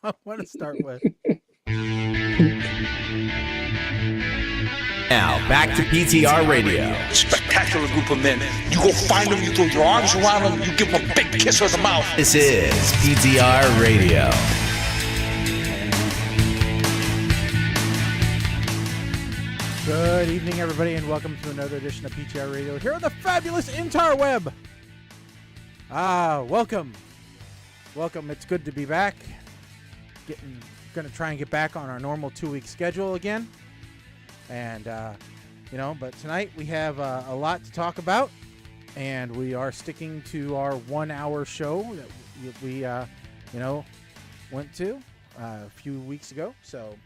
I want to start with. Now, back to PTR Radio. Spectacular group of men. You go find them, you throw your arms around them, you give them a big kiss on the mouth. This is PTR Radio. Good evening, everybody, and welcome to another edition of PTR Radio here on the fabulous interweb. Welcome. Welcome. It's good to be back. Going to try and get back on our normal 2-week schedule again. And, but tonight we have a lot to talk about, and we are sticking to our 1-hour show that we went to a few weeks ago. So,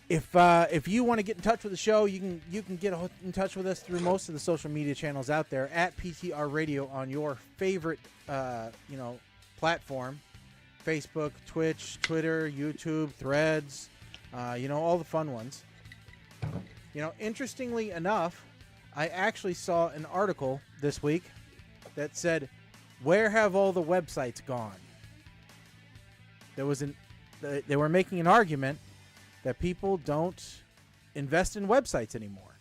if you want to get in touch with the show, you can get in touch with us through most of the social media channels out there at PTR Radio on your favorite, platform, Facebook, Twitch, Twitter, YouTube, Threads. All the fun ones. Interestingly enough, I actually saw an article this week that said, "Where have all the websites gone?" They were making an argument that people don't invest in websites anymore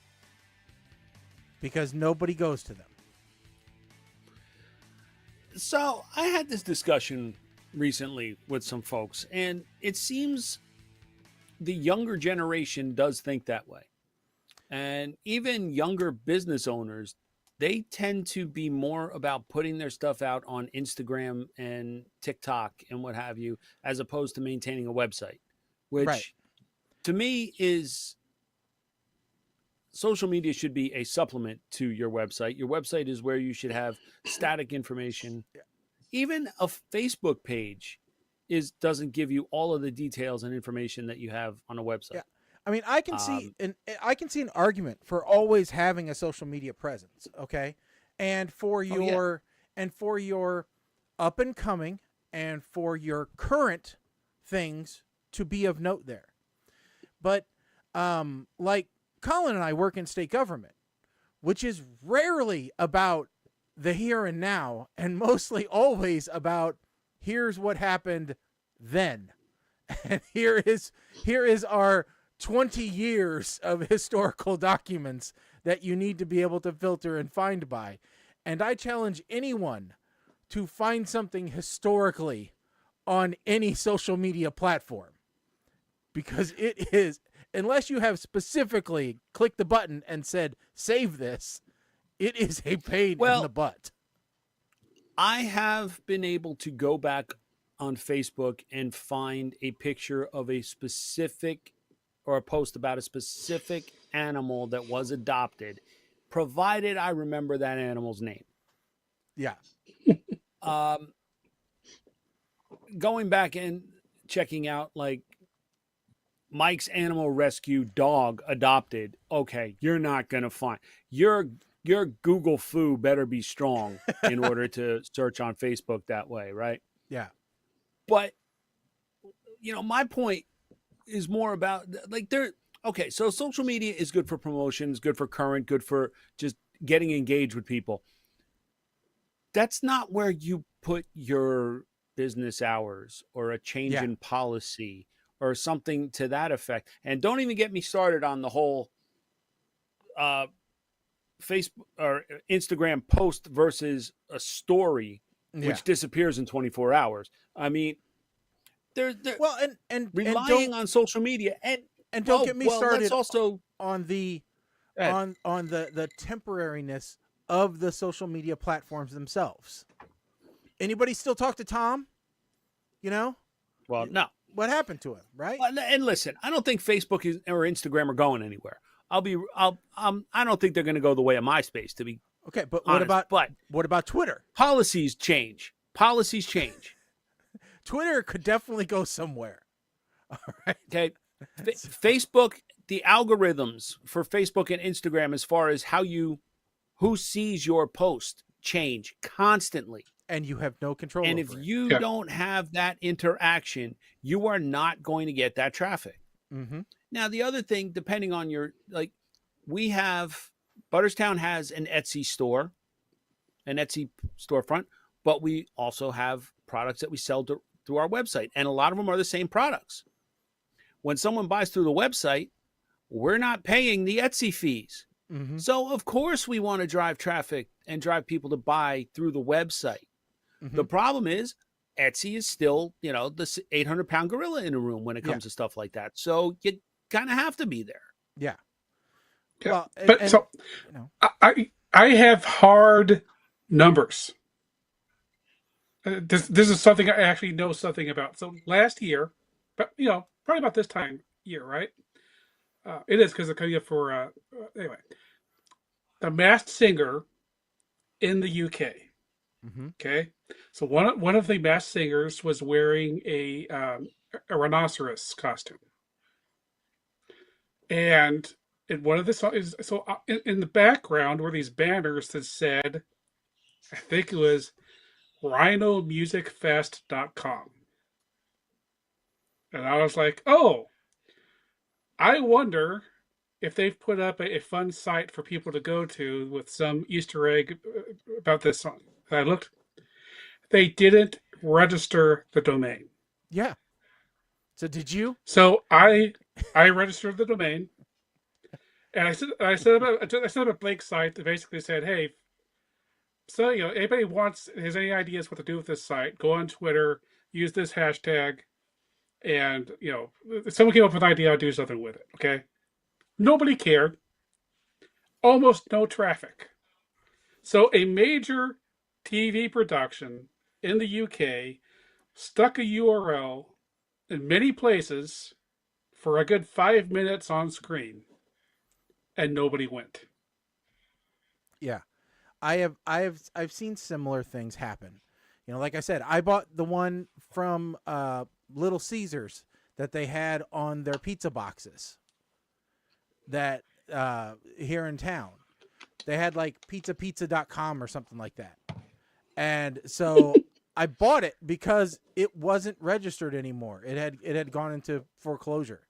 because nobody goes to them. So I had this discussion recently with some folks, and it seems the younger generation does think that way. And even younger business owners, they tend to be more about putting their stuff out on Instagram and TikTok and what have you, as opposed to maintaining a website, which to me is social media should be a supplement to your website. Your website is where you should have static information. Even a Facebook page doesn't give you all of the details and information that you have on a website. Yeah. I mean, I can see an argument for always having a social media presence, okay? And for your up and coming and for your current things to be of note there. But like Colin and I work in state government, which is rarely about the here and now and mostly always about here's what happened then. And here is our 20 years of historical documents that you need to be able to filter and find by. And I challenge anyone to find something historically on any social media platform, because it is, unless you have specifically clicked the button and said, save this, it is a pain in the butt. I have been able to go back on Facebook and find a picture of a specific or a post about a specific animal that was adopted, provided I remember that animal's name. Yeah. Going back and checking out like Mike's Animal Rescue dog adopted. Okay, you're not going to find your Google foo better be strong in order to search on Facebook that way, right? Yeah. But my point is more about like okay, so social media is good for promotions, good for current, good for just getting engaged with people. That's not where you put your business hours or a change in policy or something to that effect. And don't even get me started on the whole Facebook or Instagram post versus a story which disappears in 24 hours. I mean, they're relying on social media and don't get me started also on the temporariness of the social media platforms themselves. Anybody still talk to Tom? Well, no. What happened to him, right? Well, and listen, I don't think Facebook or Instagram are going anywhere. I don't think they're going to go the way of MySpace, to be okay. But honest. what about Twitter? Policies change. Twitter could definitely go somewhere. All right. Okay. Facebook, the algorithms for Facebook and Instagram, as far as who sees your post, change constantly. And you have no control and over if you don't have that interaction, you are not going to get that traffic. Mm-hmm. Now, the other thing, depending on Butterstown has an Etsy storefront, but we also have products that we sell through our website. And a lot of them are the same products. When someone buys through the website, we're not paying the Etsy fees. Mm-hmm. So, of course, we want to drive traffic and drive people to buy through the website. Mm-hmm. The problem is Etsy is still, the 800-pound gorilla in the room when it comes to stuff like that. So you kind of have to be there. Yeah. Yeah. Well, I have hard numbers. This is something I actually know something about. So last year, but probably about this time year, right? It is because they're coming up for anyway. The Masked Singer in the UK. Mm-hmm. Okay, so one of the Masked Singers was wearing a rhinoceros costume, and in one of the songs, in the background were these banners that said, I think it was rhinomusicfest.com. And I was like, oh, I wonder if they've put up a fun site for people to go to with some Easter egg about this song. And I looked, they didn't register the domain. Yeah. So did you? So I registered the domain, and I set up a blank site that basically said, hey, so anybody has any ideas what to do with this site, go on Twitter, use this hashtag, and if someone came up with an idea, I'll do something with it. Okay, nobody cared. Almost no traffic. So a major TV production in the UK stuck a URL in many places for a good 5 minutes on screen, and nobody went. Yeah. I've seen similar things happen. Like I said, I bought the one from Little Caesars that they had on their pizza boxes that here in town. They had like pizza.com or something like that. And so I bought it because it wasn't registered anymore. It had gone into foreclosure.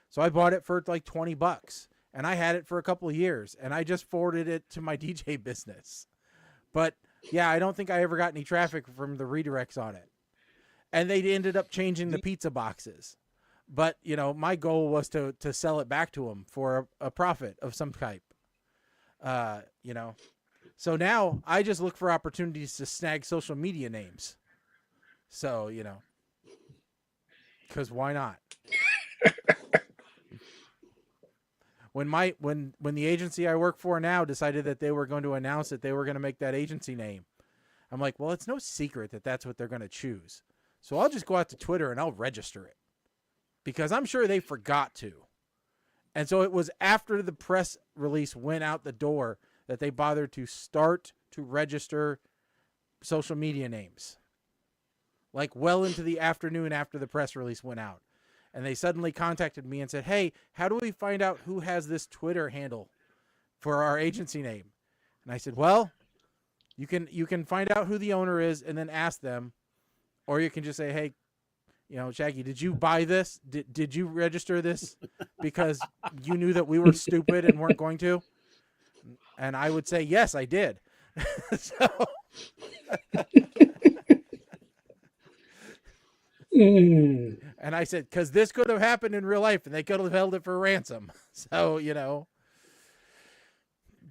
So I bought it for like $20. And I had it for a couple of years, and I just forwarded it to my DJ business. But yeah, I don't think I ever got any traffic from the redirects on it. And they ended up changing the pizza boxes. But, my goal was to sell it back to them for a profit of some type. So now I just look for opportunities to snag social media names. So, because why not? When the agency I work for now decided that they were going to announce that they were going to make that agency name, I'm like, well, it's no secret that that's what they're going to choose. So I'll just go out to Twitter and I'll register it because I'm sure they forgot to. And so it was after the press release went out the door that they bothered to start to register social media names, like well into the afternoon after the press release went out. And they suddenly contacted me and said, hey, how do we find out who has this Twitter handle for our agency name? And I said, well, you can find out who the owner is and then ask them. Or you can just say, hey, Shaggy, did you buy this? Did you register this because you knew that we were stupid and weren't going to? And I would say, yes, I did. So... And I said, because this could have happened in real life and they could have held it for ransom. So,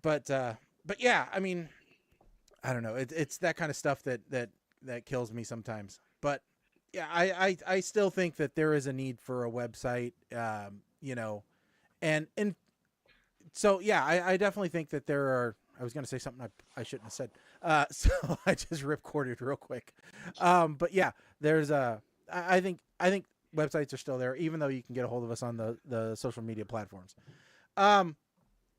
but yeah, I mean, I don't know. It's that kind of stuff that kills me sometimes. But yeah, I still think that there is a need for a website, and so, yeah, I definitely think that there are, I was going to say something I shouldn't have said. So I just rip-corded real quick. But yeah, there's I think websites are still there, even though you can get a hold of us on the social media platforms.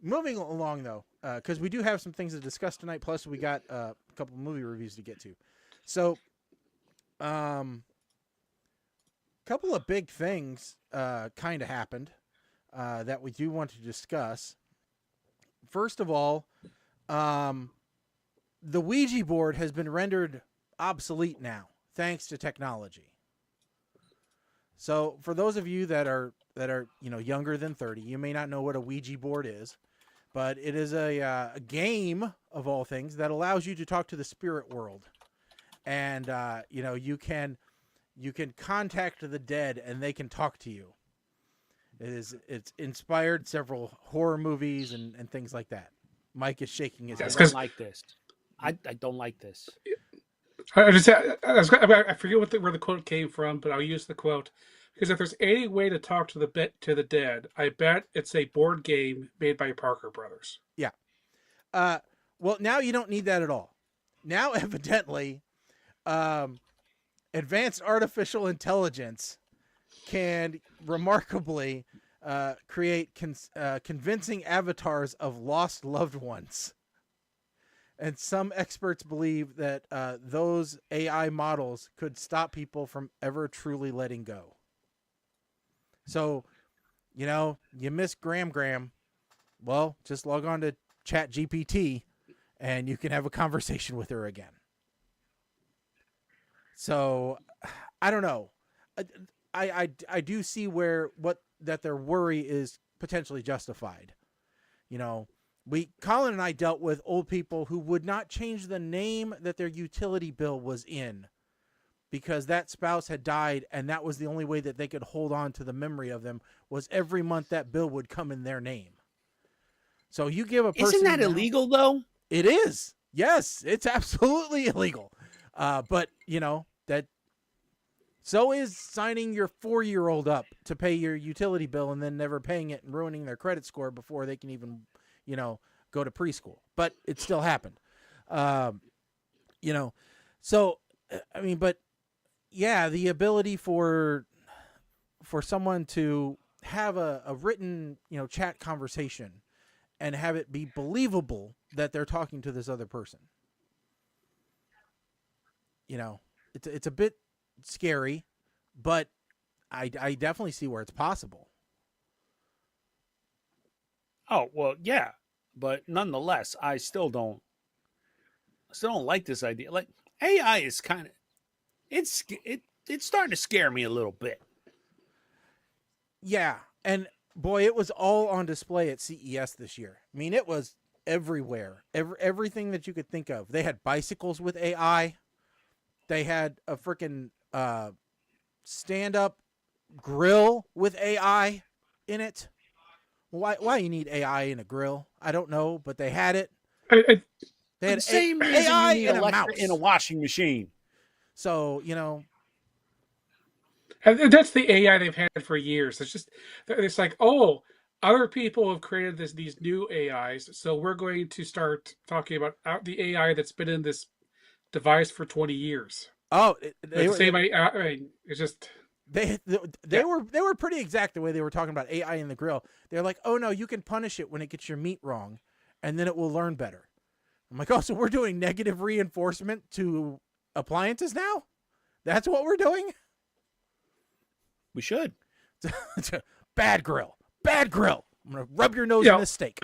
Moving along, though, because we do have some things to discuss tonight, plus we got a couple movie reviews to get to. So, couple of big things kind of happened that we do want to discuss. First of all, the Ouija board has been rendered obsolete now, thanks to technology. So for those of you that are younger than 30, you may not know what a Ouija board is, but it is a game of all things that allows you to talk to the spirit world. and you can contact the dead and they can talk to you. It's inspired several horror movies and things like that. Mike is shaking his head. I don't like this. I don't like this. I forget where the quote came from, but I'll use the quote because if there's any way to talk to the dead, I bet it's a board game made by Parker Brothers. Yeah. Well, now you don't need that at all. Now, evidently, advanced artificial intelligence can remarkably create convincing avatars of lost loved ones. And some experts believe that those AI models could stop people from ever truly letting go. So, you miss Graham. Well, just log on to ChatGPT and you can have a conversation with her again. So, I don't know. I do see that their worry is potentially justified. Colin and I dealt with old people who would not change the name that their utility bill was in because that spouse had died, and that was the only way that they could hold on to the memory of them was every month that bill would come in their name. So you give a person... Isn't that illegal, though? It is. Yes, it's absolutely illegal. But, that... So is signing your 4-year-old up to pay your utility bill and then never paying it and ruining their credit score before they can even, go to preschool. But it still happened. So, but yeah, the ability for someone to have a written, chat conversation and have it be believable that they're talking to this other person. It's a bit scary, but I definitely see where it's possible. Oh, well, yeah, but nonetheless, I still don't like this idea. Like AI is kind of it's starting to scare me a little bit. Yeah, and boy, it was all on display at CES this year. I mean, it was everywhere. Everything that you could think of. They had bicycles with AI. They had a freaking stand-up grill with AI in it. Why you need AI in a grill? I don't know, but they had it. I, They had the same reason AI you need and a Alexa mouse in a washing machine. So, And that's the AI they've had for years. It's like, oh, other people have created these new AIs, so we're going to start talking about the AI that's been in this device for 20 years. Oh, it's just they were pretty exact the way they were talking about AI in the grill. They're like, oh no, you can punish it when it gets your meat wrong, and then it will learn better. I'm like, oh, so we're doing negative reinforcement to appliances now? That's what we're doing? We should. Bad grill. I'm going to rub your nose in this steak.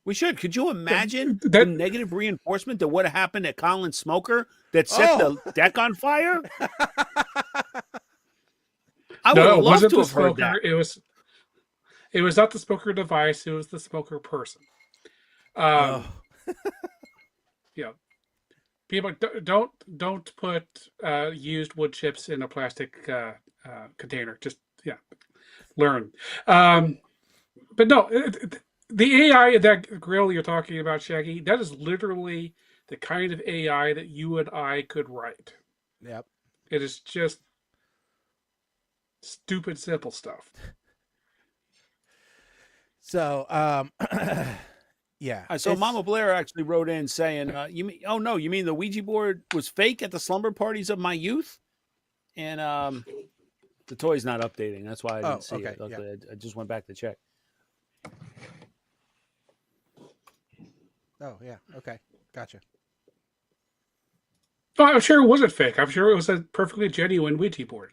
We should. Could you imagine the negative reinforcement that would have happened at Colin's Smoker that set the deck on fire? I would have loved to have heard that. It was not the smoker device. It was the smoker person. People don't put used wood chips in a plastic container. Just learn. But no, the AI, that grill you're talking about, Shaggy, that is literally the kind of AI that you and I could write. Yep. It is just stupid simple stuff. So, yeah. So Mama Blair actually wrote in saying, you mean the Ouija board was fake at the slumber parties of my youth? And the toy's not updating. That's why I didn't see it. Okay, I just went back to check. Oh, yeah. Okay. Gotcha. Oh, I'm sure it wasn't fake. I'm sure it was a perfectly genuine Ouija board.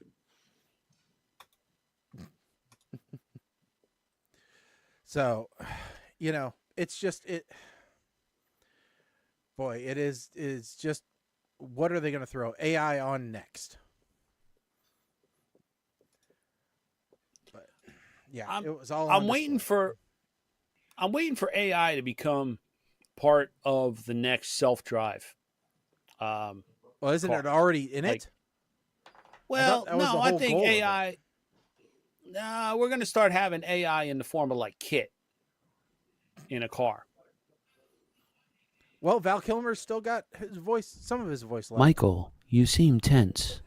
So, it's just boy, it is just, what are they going to throw AI on next? But yeah, it was all. I'm waiting for AI to become part of the next self-drive. Well, isn't car. it already in Like, it? Well, that was the no, I whole think goal of it. AI. No, we're going to start having AI in the form of like Kit in a car. Well, Val Kilmer's still got his voice, some of his voice left. Michael, you seem tense.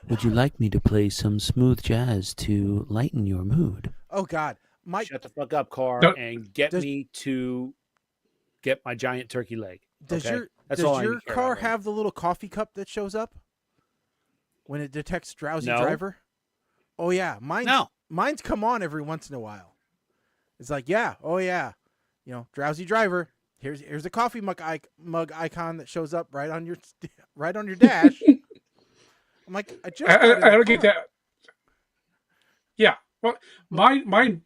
Would you like me to play some smooth jazz to lighten your mood? Oh God, Mike, Shut the fuck up, car, No. and get me to get my giant turkey leg. does Okay? your That's all I your care car about right have the little coffee cup that shows up when it detects drowsy No. driver? Oh yeah, mine's come on every once in a while. It's like, yeah, oh yeah, drowsy driver. Here's a coffee mug icon that shows up right on your dash. I'm like, I don't get that. Yeah. Well, mine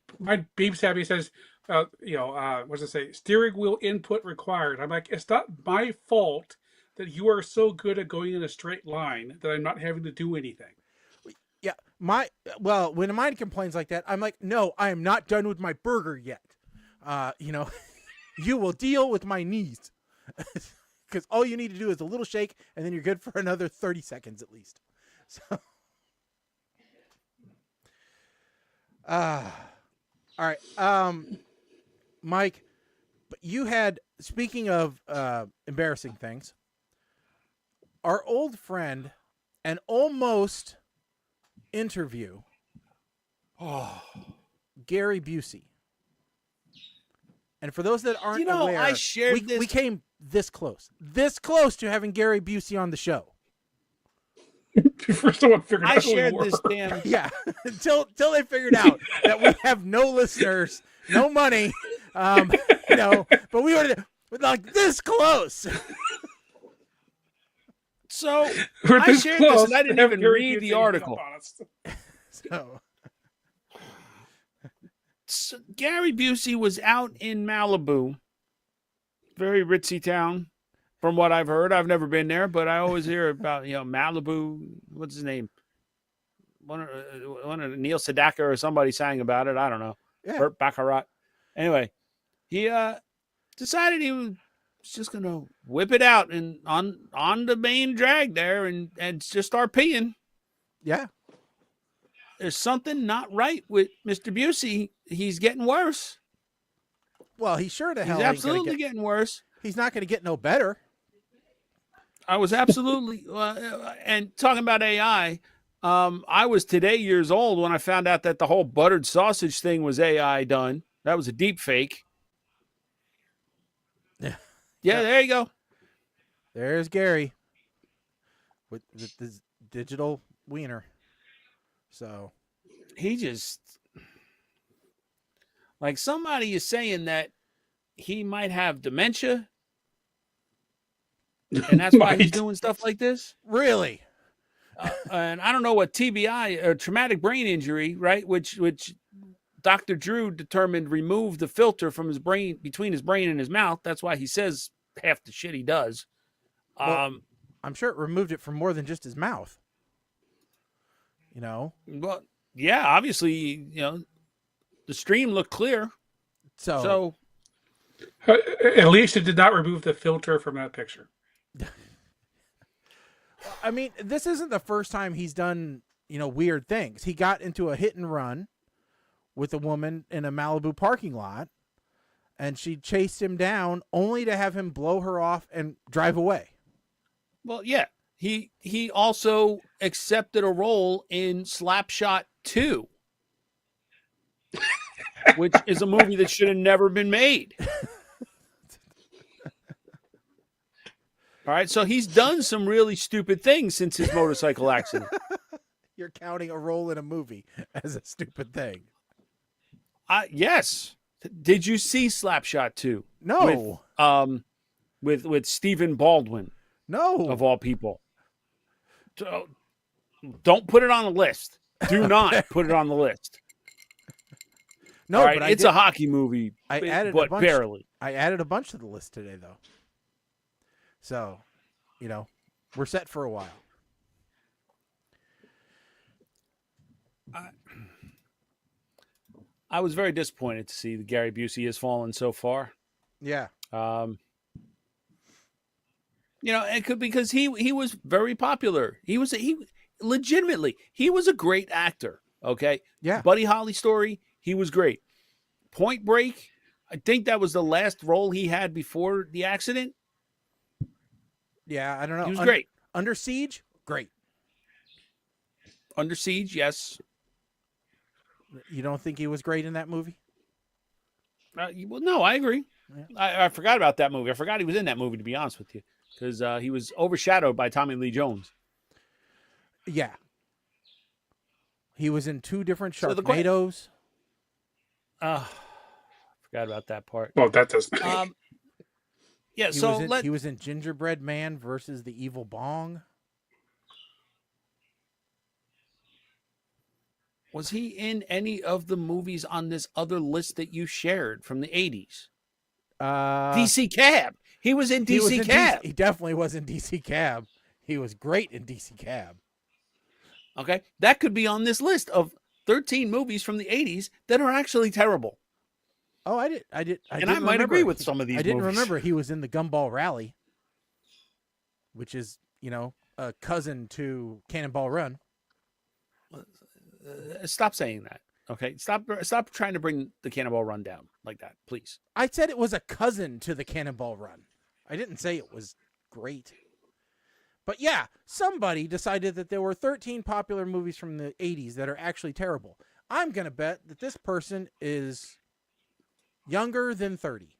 beeps at me, says, what's it say? Steering wheel input required. I'm like, it's not my fault that you are so good at going in a straight line that I'm not having to do anything. Yeah, when mine complains like that, I'm like, no, I am not done with my burger yet. You will deal with my knees, because all you need to do is a little shake, and then you're good for another 30 seconds at least. So, all right, Mike, but you had, speaking of embarrassing things, our old friend, an almost interview, Gary Busey. And for those that aren't aware, I shared we came this close to having Gary Busey on the show. Before someone figured out I who we shared were. this damn. Yeah, until they figured out that we have no listeners, no money, but we were like this close. So We're I this shared close this, and I to didn't having even Gary read Busey the hang up article. on us. So Gary Busey was out in Malibu, very ritzy town, from what I've heard. I've never been there, but I always hear about Malibu. What's his name? One of Neil Sedaka or somebody sang about it. I don't know. yeah, Burt Baccarat. Anyway, he decided he was just gonna whip it out and on the main drag there and just start peeing. yeah. There's something not right with Mr. Busey. He's getting worse. Well, he sure to hell He's ain't absolutely getting worse. He's not going to get no better. I was absolutely and talking about AI. I was today years old when I found out that the whole buttered sausage thing was AI done. That was a deep fake. Yeah. Yeah, there you go. There's Gary with this digital wiener. So He just like somebody is saying that he might have dementia, and that's why he's Might. doing stuff like this. really, And I don't know what TBI or traumatic brain injury, right? Which Dr. Drew determined removed the filter from his brain, between his brain and his mouth. That's why he says half the shit he does. Well, I'm sure it removed it from more than just his mouth. Well, yeah, obviously, the stream looked clear. So At least it did not remove the filter from that picture. I mean, this isn't the first time he's done, weird things. He got into a hit and run with a woman in a Malibu parking lot, and she chased him down only to have him blow her off and drive away. well, yeah. He also accepted a role in Slapshot 2, which is a movie that should have never been made. All right, so he's done some really stupid things since his motorcycle accident. You're counting a role in a movie as a stupid thing. Yes. Did you see Slapshot 2? No. With Stephen Baldwin, No. of all people. Don't put it on the list. Do not put it on the list. No, All right, but it's a hockey movie, I added but a bunch. barely. I added a bunch to the list today, though. So, we're set for a while. I was very disappointed to see that Gary Busey has fallen so far. Yeah. You know, it could because he was very popular. He was legitimately he was a great actor. Okay, Yeah. Buddy Holly story, he was great. Point Break, I think that was the last role he had before the accident. Yeah, I don't know. He was great. Under Siege, great. Under Siege, yes. You don't think he was great in that movie? Well, no, I agree. Yeah. I forgot about that movie. I forgot he was in that movie, to be honest with you, because he was overshadowed by Tommy Lee Jones. Yeah. He was in 2 different So Sharknadoes. Forgot about that part. Well, that doesn't. Yeah, He was in Gingerbread Man versus the Evil Bong. Was he in any of the movies on this other list that you shared from the 80s? DC Cab. He was in DC Cab. He definitely was in DC Cab. He was great in DC Cab. Okay, that could be on this list of 13 movies from the 80s that are actually terrible. Oh, I might agree with some of these I didn't movies. remember he was in the Gumball Rally, which is, a cousin to Cannonball Run. Stop saying that. Okay, stop trying to bring the Cannonball Run down like that, please. I said it was a cousin to the Cannonball Run. I didn't say it was great. But yeah, somebody decided that there were 13 popular movies from the 80s that are actually terrible. I'm going to bet that this person is younger than 30.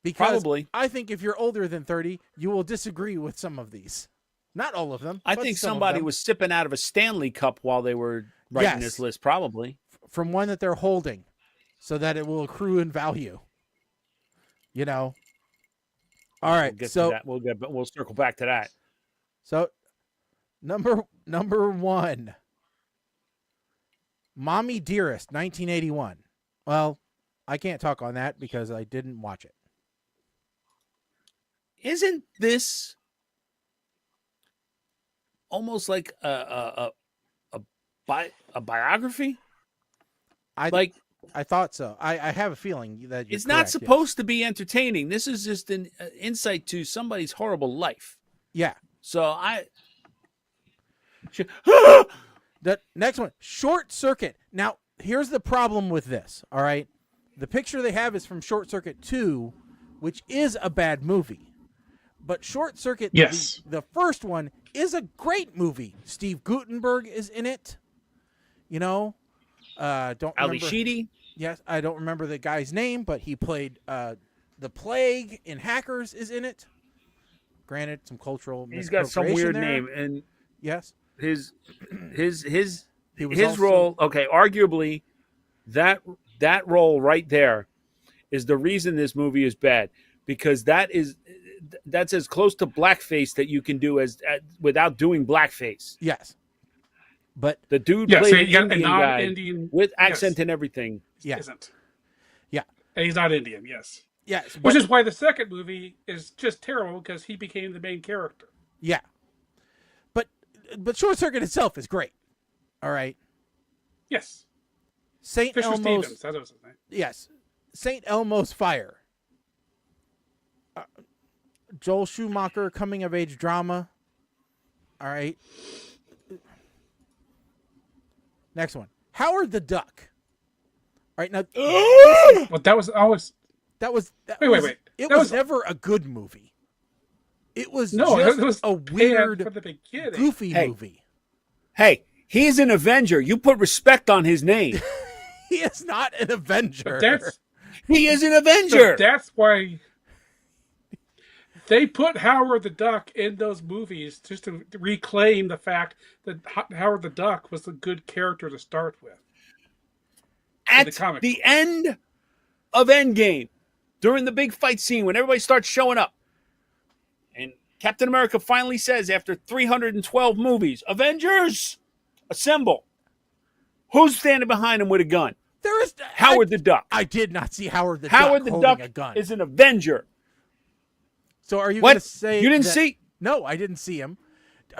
Because Probably. I think if you're older than 30, you will disagree with some of these. Not all of them. I but think some of somebody them. was sipping out of a Stanley cup while they were writing Yes. this list, probably. From one that they're holding so that it will accrue in value. All right, We'll get so to that. We'll circle back to that. So, number 1, Mommy Dearest, 1981. Well, I can't talk on that because I didn't watch it. Isn't this almost like a biography? I thought so. I have a feeling that It's correct, not yes. supposed to be entertaining. This is just an insight to somebody's horrible life. Yeah. So The next one, Short Circuit. Now, here's the problem with this, all right? The picture they have is from Short Circuit 2, which is a bad movie. But Short Circuit, Yes. the first one, is a great movie. Steve Guttenberg is in it. Don't Ali remember. Sheedy. Yes, I don't remember the guy's name, but he played the Plague in Hackers is in it. Granted, some cultural He's got some weird name, and yes, his he was also, role. Okay, arguably, that role right there is the reason this movie is bad, because that's as close to blackface that you can do as without doing blackface. Yes, but The dude Yeah, played so an you got a Indian guy non-Indian with yes. accent and everything. yeah, Isn't. yeah, And he's not Indian, yes. yes, Which but- is why the second movie is just terrible because he became the main character. yeah. But Short Circuit itself is great. All right, Yes. St. Fisher Elmo's. Stevens, that was his name. Yes, St. Elmo's Fire. Joel Schumacher coming of age drama. All right. Next one, Howard the Duck. All right, now Well, that was always wait. It That was was- never a good movie. It was no, just it was a banned weird, from the beginning. goofy Hey. movie. Hey, he's an Avenger. You put respect on his name. He is not an Avenger. That's He is an so Avenger. that's why they put Howard the Duck in those movies just to reclaim the fact that Howard the Duck was a good character to start with. At the comic the end of Endgame, during the big fight scene when everybody starts showing up, and Captain America finally says, after 312 movies, Avengers, assemble. Who's standing behind him with a gun? There is Howard the Duck. I did not see Howard the Howard Duck the holding Duck a gun. is an Avenger. So are you What? going to say You didn't that- see? No, I didn't see him.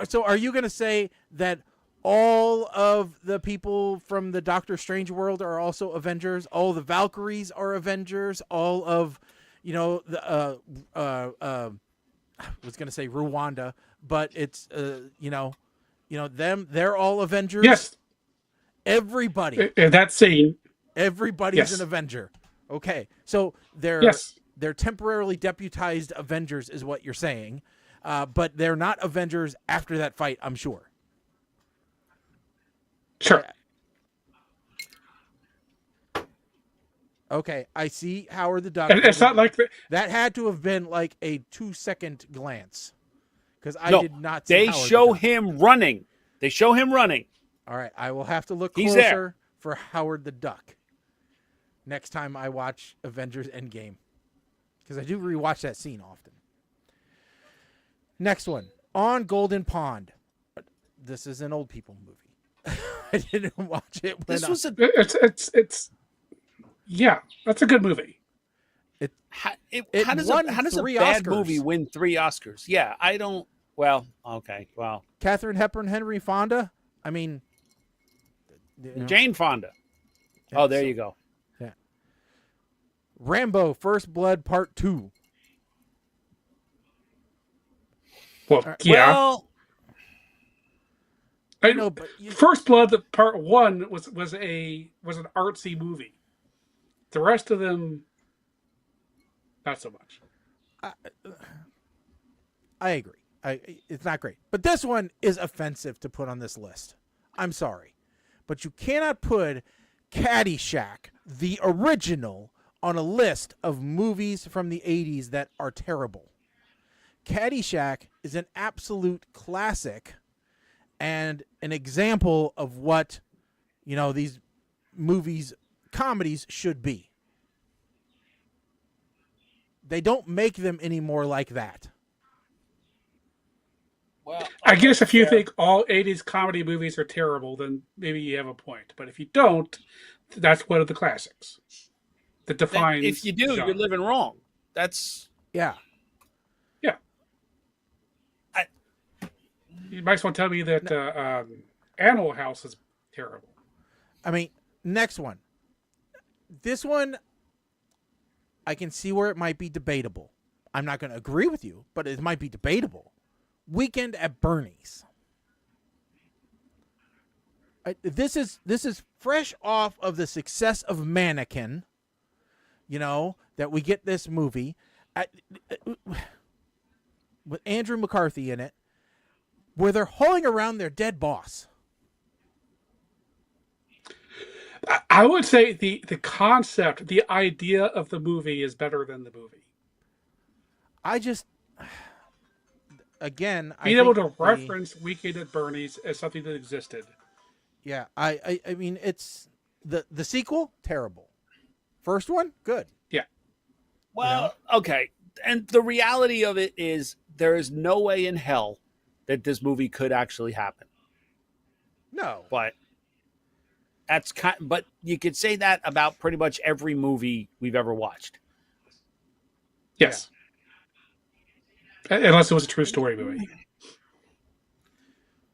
So are you going to say that all of the people from the Doctor Strange world are also Avengers? All the Valkyries are Avengers? All of, the I was going to say Rwanda, but it's them. They're all Avengers. Yes. Everybody. In that scene. Everybody's Yes. an Avenger. Okay, so they're temporarily deputized Avengers, is what you're saying, but they're not Avengers after that fight. I'm sure. Sure. Okay, I see Howard the Duck. And it's not like that had to have been like a 2-second glance, because I No, did not see They Howard the show Duck. him running. They show him running. All right, I will have to look He's closer there. for Howard the Duck next time I watch Avengers Endgame, because I do rewatch that scene often. Next one, On Golden Pond. This is an old people movie. I didn't watch it when This was a it's yeah, that's a good movie. how won does a 3 bad Oscars. movie win 3 Oscars? Yeah, I don't. Well, okay, well, Katharine Hepburn, Henry Fonda. I mean, Jane Fonda. Yeah, Oh, there so- you go. Yeah. Rambo: First Blood Part 2. Well, yeah. Well, I know, but First Blood, the Part 1 was an artsy movie. The rest of them, not so much. I agree. It's not great. But this one is offensive to put on this list. I'm sorry. But you cannot put Caddyshack, the original, on a list of movies from the 80s that are terrible. Caddyshack is an absolute classic and an example of what, these comedies should be. They don't make them anymore like that. well, I guess if you think all 80s comedy movies are terrible, then maybe you have a point. But if you don't, that's one of the classics that defines. if you do, genre. you're living wrong. That's Yeah. Yeah. You might as well tell me that Animal House is terrible. I mean, next one. This one, I can see where it might be debatable. I'm not going to agree with you, but it might be debatable. Weekend at Bernie's. This is fresh off of the success of Mannequin, that we get this movie with Andrew McCarthy in it, where they're hauling around their dead boss. I would say the concept, the idea of the movie is better than the movie. I just, again, Being able to reference Weekend at Bernie's as something that existed. Yeah, I mean, it's the sequel, terrible. First one, good. Yeah. well, okay. And the reality of it is, there is no way in hell that this movie could actually happen. No. But but you could say that about pretty much every movie we've ever watched. Yes. Unless it was a true story movie.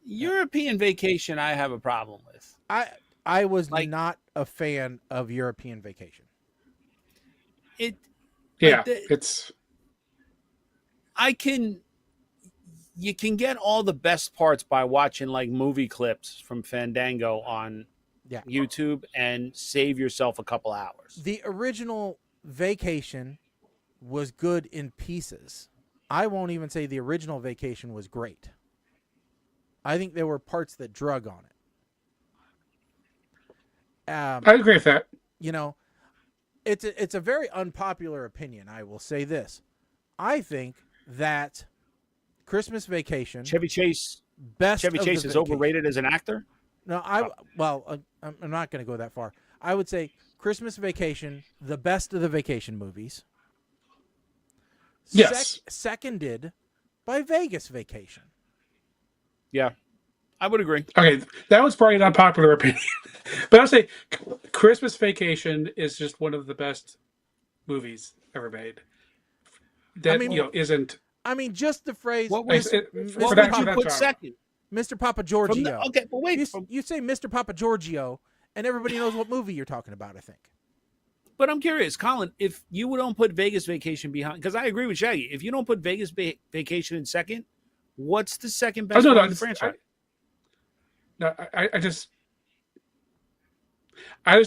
European Vacation, I have a problem with. I was not a fan of European Vacation. Yeah, it's. You can get all the best parts by watching like movie clips from Fandango on YouTube and save yourself a couple hours. The original Vacation was good in pieces. I won't even say the original Vacation was great. I think there were parts that drug on it. I agree with that. It's a very unpopular opinion. I will say this. I think that Christmas Vacation, Chevy Chase is overrated as an actor? No, I'm not going to go that far. I would say Christmas Vacation, the best of the vacation movies. Yes. Seconded by Vegas Vacation. Yeah, I would agree. Okay, that was probably an unpopular opinion. But I'll say Christmas Vacation is just one of the best movies ever made. That, isn't... I mean, just the phrase... What would you put second? Mr. Papa Giorgio. Okay, but wait. You say Mr. Papa Giorgio, and everybody knows what movie you're talking about, I think. But I'm curious, Colin, if you don't put Vegas Vacation behind, because I agree with Shaggy, if you don't put Vegas Vacation in second, what's the second best one in the franchise? I just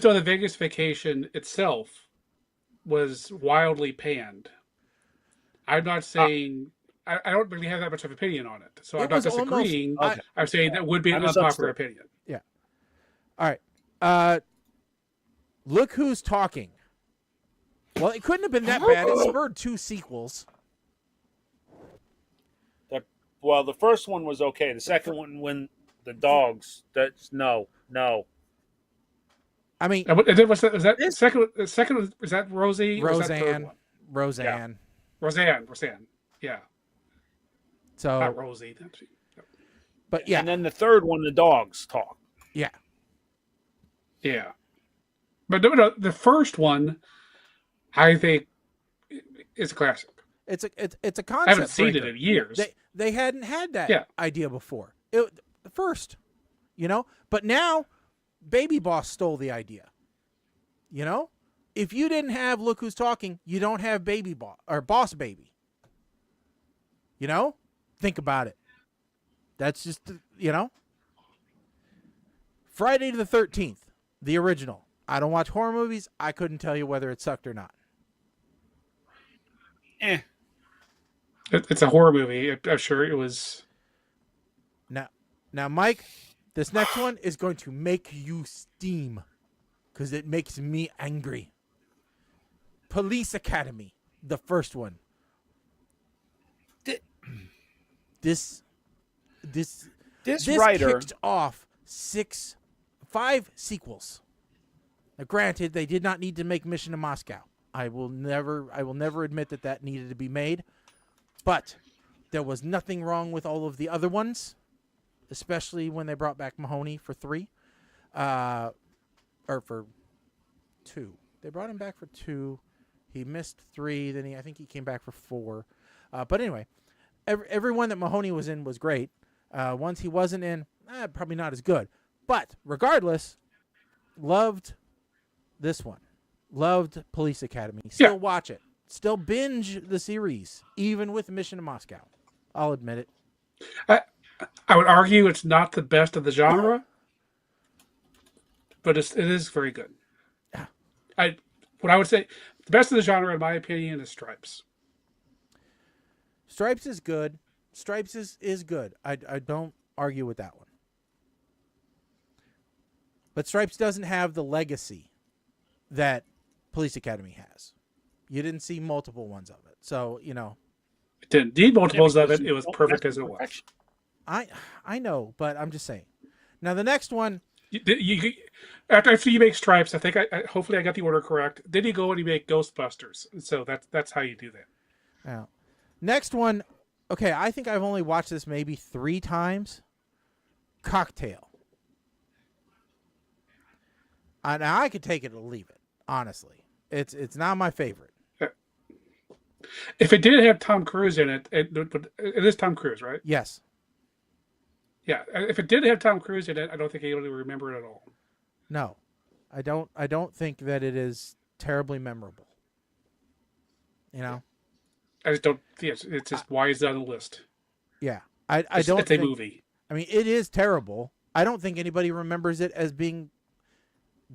know that Vegas Vacation itself was wildly panned. I'm not saying I don't really have that much of an opinion on it, so I'm not disagreeing. I'm saying that would be an unpopular opinion. Yeah. All right. Look Who's Talking. Well, it couldn't have been that bad. It spurred 2 sequels. Well, the first one was okay. The second one, when the dogs, that's no. I mean, was that second? The second was that Rosie? Roseanne. Roseanne. Yeah. So not Rosie. But yeah. And then the third one, the dogs talk. Yeah. Yeah. But no, the first one, I think, is a classic. It's a concept. I haven't seen it in years. They hadn't had that idea before. The first, But now, Baby Boss stole the idea. If you didn't have Look Who's Talking, you don't have Baby Boss or Boss Baby. Think about it. That's just Friday the 13th, the original. I don't watch horror movies. I couldn't tell you whether it sucked or not. It's a horror movie. I'm sure it was. Now, Mike, this next one is going to make you steam because it makes me angry. Police Academy, the first one. This writer kicked off 5 sequels. Now, granted, they did not need to make Mission to Moscow. I will never admit that needed to be made. But there was nothing wrong with all of the other ones, especially when they brought back Mahoney for 3. Or for 2. They brought him back for 2. He missed 3. Then I think he came back for 4. But anyway, every one that Mahoney was in was great. Ones he wasn't in, probably not as good. But regardless, loved this one. Loved Police Academy. Still watch it. Still binge the series, even with Mission to Moscow. I'll admit it. I would argue it's not the best of the genre, but it is very good. What I would say, the best of the genre, in my opinion, is Stripes. Stripes is good. Stripes is good. I don't argue with that one. But Stripes doesn't have the legacy that Police Academy has. You didn't see multiple ones of it. So, It didn't need multiples of it. It was perfect as it was. I know, but I'm just saying. Now, the next one. After you make Stripes, I think hopefully I got the order correct. Then you go and you make Ghostbusters. So that's how you do that. Now, next one. Okay, I think I've only watched this maybe 3 times. Cocktail. Now, I could take it or leave it, honestly. It's not my favorite. If it didn't have Tom Cruise in it, it is Tom Cruise, right? Yes. Yeah. If it did have Tom Cruise in it, I don't think anybody would remember it at all. No, I don't think that it is terribly memorable. I just don't. It's just why is that on the list? Yeah, I don't. It's a movie. I mean, it is terrible. I don't think anybody remembers it as being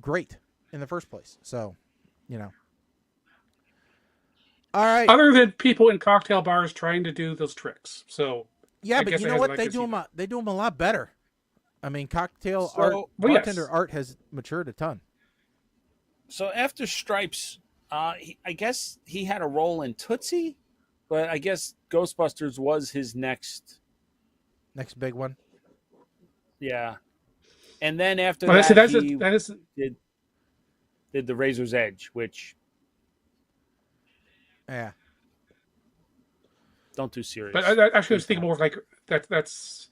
great in the first place. So, All right. Other than people in cocktail bars trying to do those tricks. So yeah, but you know what? They do them a lot better. I mean, bartender art has matured a ton. So after Stripes, I guess he had a role in Tootsie, but I guess Ghostbusters was his next big one. Yeah, and then after that, did the Razor's Edge, which don't do serious. But I actually was thinking more like that's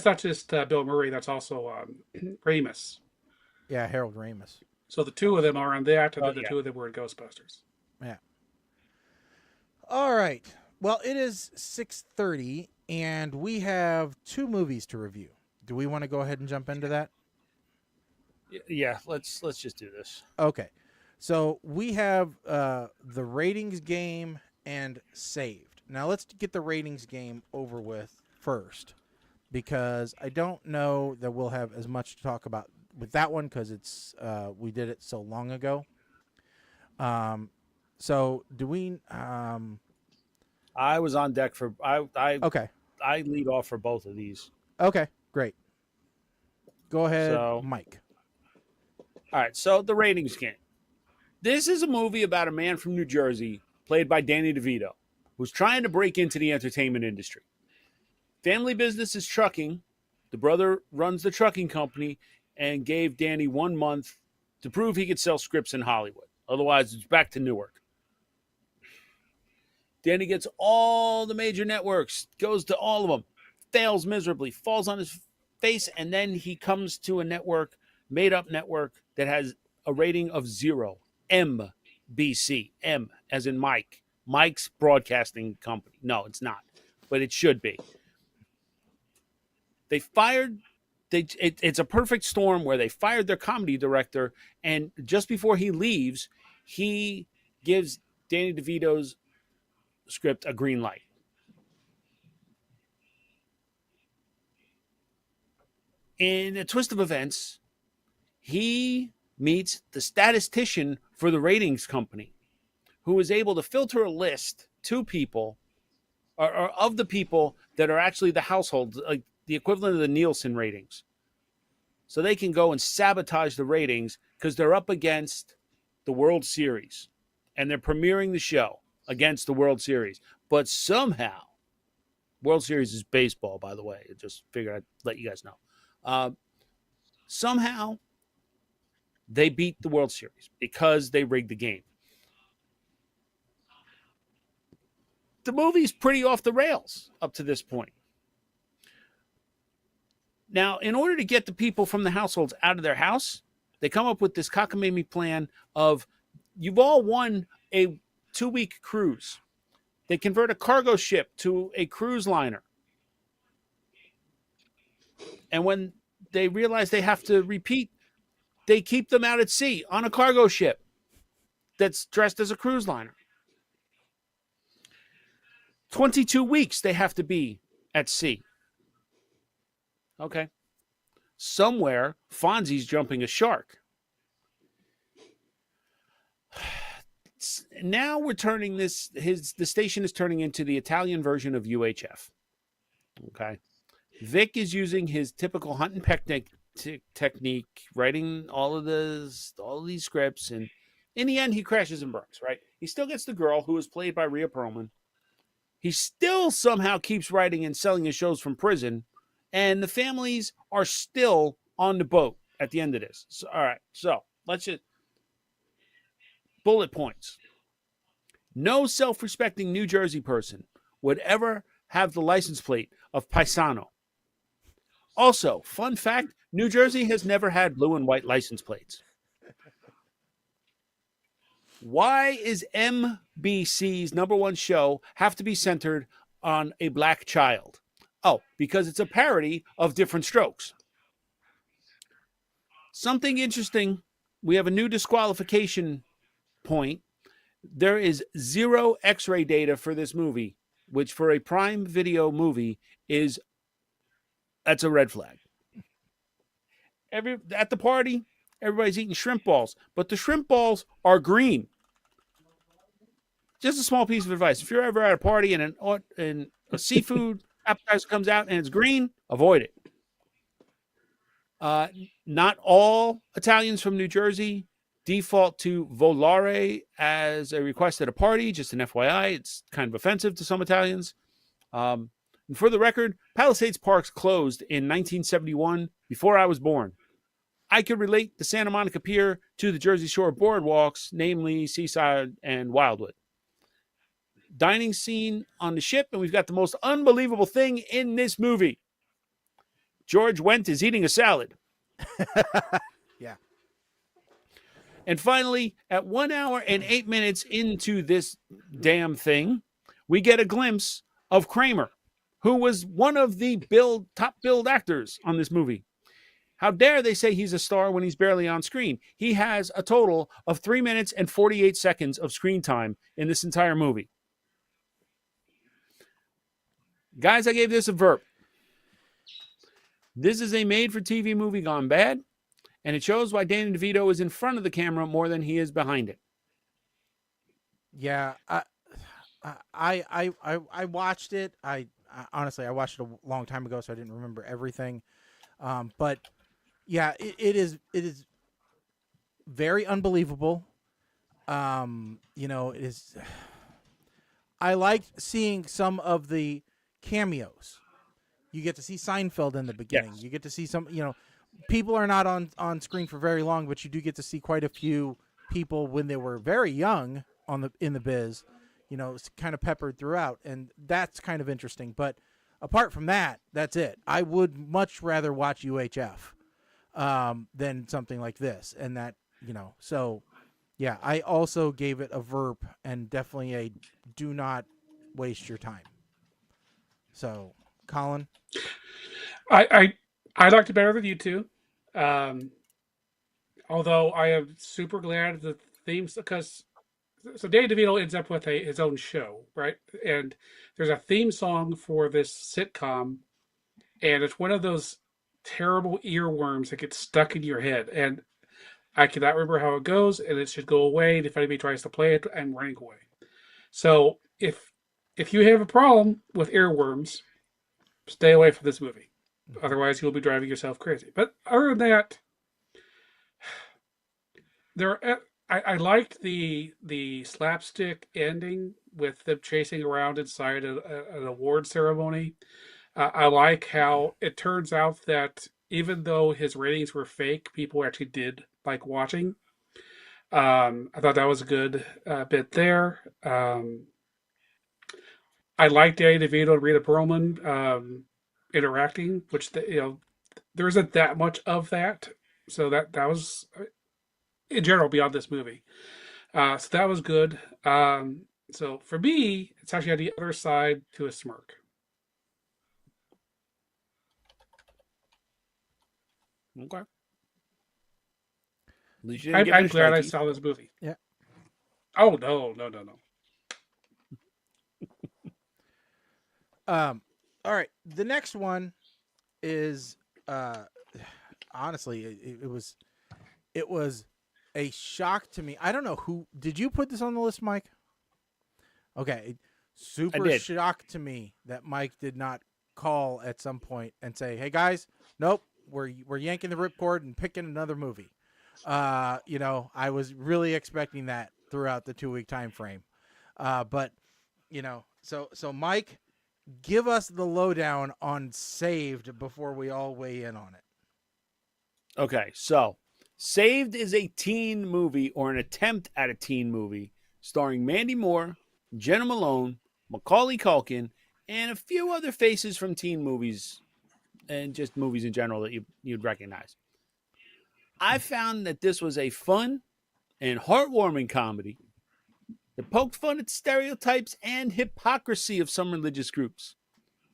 not just Bill Murray. That's also Ramis. Yeah, Harold Ramis. So the 2 of them are on that, and then the 2 of them were in Ghostbusters. Yeah. All right. Well, it is 6:30, and we have 2 movies to review. Do we want to go ahead and jump into that? Yeah, let's just do this. Okay. So we have the ratings game and saved. Now let's get the ratings game over with first, because I don't know that we'll have as much to talk about with that one because it's we did it so long ago. So do we? I was on deck for Okay. I lead off for both of these. Okay. Great. Go ahead, So- Mike. All right, so the ratings game. This is a movie about a man from New Jersey, played by Danny DeVito, who's trying to break into the entertainment industry. Family business is trucking. The brother runs the trucking company and gave Danny 1 month to prove he could sell scripts in Hollywood. Otherwise, it's back to Newark. Danny gets all the major networks, goes to all of them, fails miserably, falls on his face, and then he comes to a network, made-up network, that has a rating of 0. MBC. M as in Mike. Mike's Broadcasting Company. No, it's not, but it should be. They fired... It's a perfect storm where they fired their comedy director, and just before he leaves, he gives Danny DeVito's script a green light. In a twist of events, he meets the statistician for the ratings company, who is able to filter a list to people, or of the people that are actually the households, like the equivalent of the Nielsen ratings. So they can go and sabotage the ratings because they're up against the World Series and they're premiering the show against the World Series. But somehow, World Series is baseball, by the way. I just figured I'd let you guys know. Somehow, they beat the World Series because they rigged the game. The movie's pretty off the rails up to this point. Now, in order to get the people from the households out of their house, they come up with this cockamamie plan of, you've all won a 2-week cruise. They convert a cargo ship to a cruise liner. And when they realize they have to repeat, they keep them out at sea on a cargo ship that's dressed as a cruise liner. 22 weeks they have to be at sea. Okay. Somewhere, Fonzie's jumping a shark. Now we're turning this, the station is turning into the Italian version of UHF. Okay. Vic is using his typical hunt and peck technique, writing all of these scripts, and in the end, he crashes and burns, right? He still gets the girl, who is played by Rhea Perlman. He still somehow keeps writing and selling his shows from prison, and the families are still on the boat at the end of this. So, all right, so let's just bullet points. No self-respecting New Jersey person would ever have the license plate of Paisano. Also, fun fact, New Jersey has never had blue and white license plates. Why is MBC's #1 show have to be centered on a black child? Oh, because it's a parody of Different Strokes. Something interesting, we have a new disqualification point. There is 0 X-ray data for this movie, which for a Prime Video movie that's a red flag. At the party, everybody's eating shrimp balls, but the shrimp balls are green. Just a small piece of advice. If you're ever at a party and a seafood appetizer comes out and it's green, avoid it. Not all Italians from New Jersey default to volare as a request at a party. Just an FYI, it's kind of offensive to some Italians. And for the record, Palisades Parks closed in 1971, before I was born. I could relate the Santa Monica Pier to the Jersey Shore boardwalks, namely Seaside and Wildwood. Dining scene on the ship, and we've got the most unbelievable thing in this movie. George Wendt is eating a salad. Yeah. And finally, at 1 hour and 8 minutes into this damn thing, we get a glimpse of Kramer, who was one of the top billed actors on this movie. How dare they say he's a star when he's barely on screen? He has a total of 3 minutes and 48 seconds of screen time in this entire movie. Guys, I gave this a verb. This is a made-for-TV movie gone bad, and it shows why Danny DeVito is in front of the camera more than he is behind it. Yeah, I watched it. Honestly, I watched it a long time ago, so I didn't remember everything. But yeah, it is very unbelievable. It is. I liked seeing some of the cameos. You get to see Seinfeld in the beginning. Yes. You get to see some. People are not on screen for very long, but you do get to see quite a few people when they were very young in the biz. It's kind of peppered throughout, and that's kind of interesting. But apart from that, that's it. I would much rather watch UHF than something like this, and that So, yeah, I also gave it a verb and definitely a do not waste your time. So, Colin, I liked it better than you two. Although I am super glad the themes, because so Danny DeVito ends up with his own show, right? And there's a theme song for this sitcom, and it's one of those terrible earworms that gets stuck in your head. And I cannot remember how it goes, and it should go away. And if anybody tries to play it, I'm running away. So if you have a problem with earworms, stay away from this movie. Otherwise, you'll be driving yourself crazy. But other than that, I liked the slapstick ending with them chasing around inside an award ceremony. I like how it turns out that even though his ratings were fake, people actually did like watching. I thought that was a good bit there. I liked Danny DeVito and Rita Perlman interacting, which there isn't that much of that. So that was in general beyond this movie. So that was good. So for me, it's actually on the other side to a smirk. Okay. I'm glad I saw this movie. Yeah. Oh, no. All right. The next one is honestly, it was a shock to me. I don't know who did you put this on the list, Mike? Okay. Super shock to me that Mike did not call at some point and say, "Hey guys, nope, we're yanking the ripcord and picking another movie." I was really expecting that throughout the 2-week time frame. But so Mike, give us the lowdown on Saved before we all weigh in on it. Okay, so Saved is a teen movie, or an attempt at a teen movie, starring Mandy Moore, Jenna Malone, Macaulay Culkin, and a few other faces from teen movies, and just movies in general that you'd recognize. I found that this was a fun and heartwarming comedy that poked fun at stereotypes and hypocrisy of some religious groups,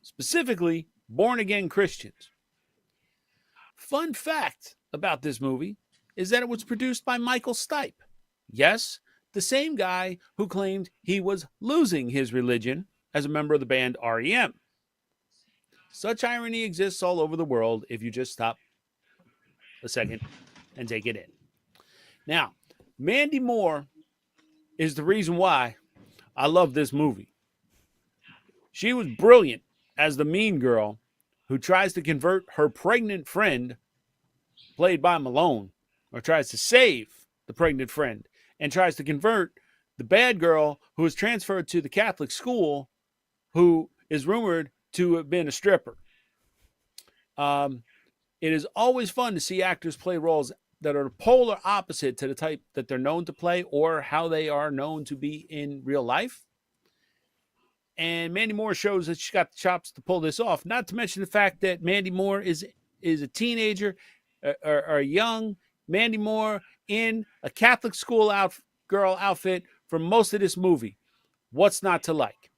specifically born-again Christians. Fun fact about this movie is that it was produced by Michael Stipe. Yes, the same guy who claimed he was losing his religion as a member of the band REM. Such irony exists all over the world if you just stop a second and take it in. Now, Mandy Moore is the reason why I love this movie. She was brilliant as the mean girl who tries to convert her pregnant friend, played by Malone, or tries to save the pregnant friend, and tries to convert the bad girl who is transferred to the Catholic school, who is rumored to have been a stripper. It is always fun to see actors play roles that are polar opposite to the type that they're known to play or how they are known to be in real life. And Mandy Moore shows that she's got the chops to pull this off. Not to mention the fact that Mandy Moore is a teenager or young Mandy Moore in a Catholic school girl outfit for most of this movie. What's not to like?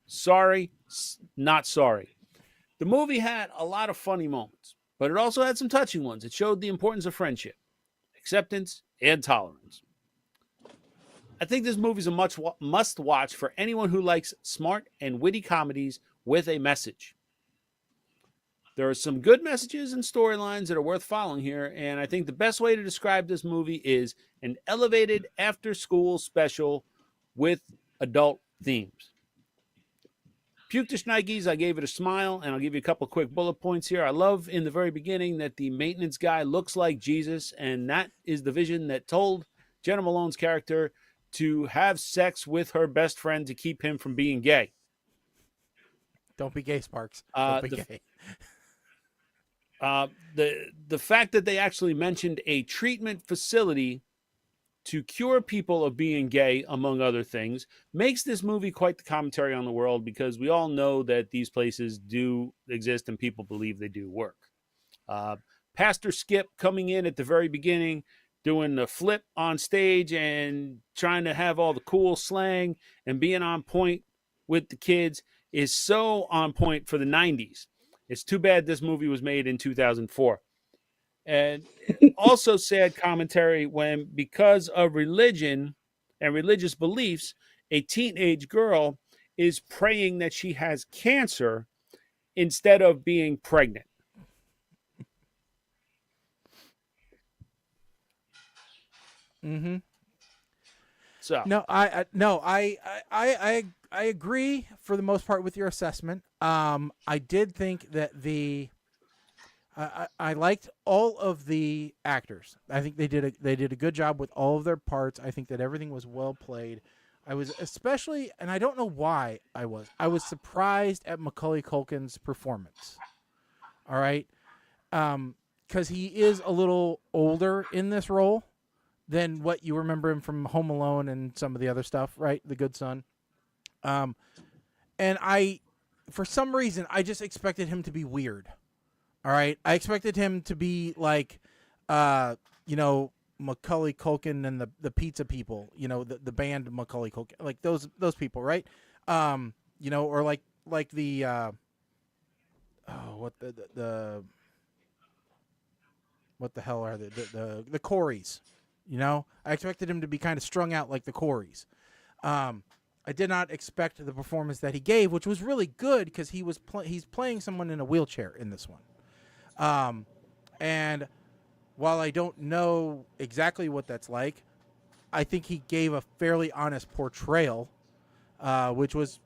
Sorry, not sorry. The movie had a lot of funny moments, but it also had some touching ones. It showed the importance of friendship, acceptance, and tolerance. I think this movie is a must watch for anyone who likes smart and witty comedies with a message. There are some good messages and storylines that are worth following here, and I think the best way to describe this movie is an elevated after-school special with adult themes. Puke to Schnikes, I gave it a smile, and I'll give you a couple quick bullet points here. I love in the very beginning that the maintenance guy looks like Jesus, and that is the vision that told Jenna Malone's character to have sex with her best friend to keep him from being gay. Don't be gay, Sparks. Don't be gay. The fact that they actually mentioned a treatment facility to cure people of being gay, among other things, makes this movie quite the commentary on the world, because we all know that these places do exist and people believe they do work. Pastor Skip coming in at the very beginning, doing the flip on stage and trying to have all the cool slang and being on point with the kids is so on point for the 90s. It's too bad this movie was made in 2004. And also sad commentary when, because of religion and religious beliefs, a teenage girl is praying that she has cancer instead of being pregnant. Mm-hmm. So no, I agree for the most part with your assessment. I did think that I liked all of the actors. I think they did a good job with all of their parts. I think that everything was well played. I was especially, and I don't know why I was surprised at Macaulay Culkin's performance. All right, because he is a little older in this role than what you remember him from Home Alone and some of the other stuff, right? The Good Son. And for some reason, I just expected him to be weird. All right. I expected him to be like, Macaulay Culkin and the Pizza People, the band Macaulay Culkin, like those people, right? Or like the, what the hell are they? The Coreys, I expected him to be kind of strung out like the Coreys. I did not expect the performance that he gave, which was really good because he's playing someone in a wheelchair in this one. And while I don't know exactly what that's like, I think he gave a fairly honest portrayal, which was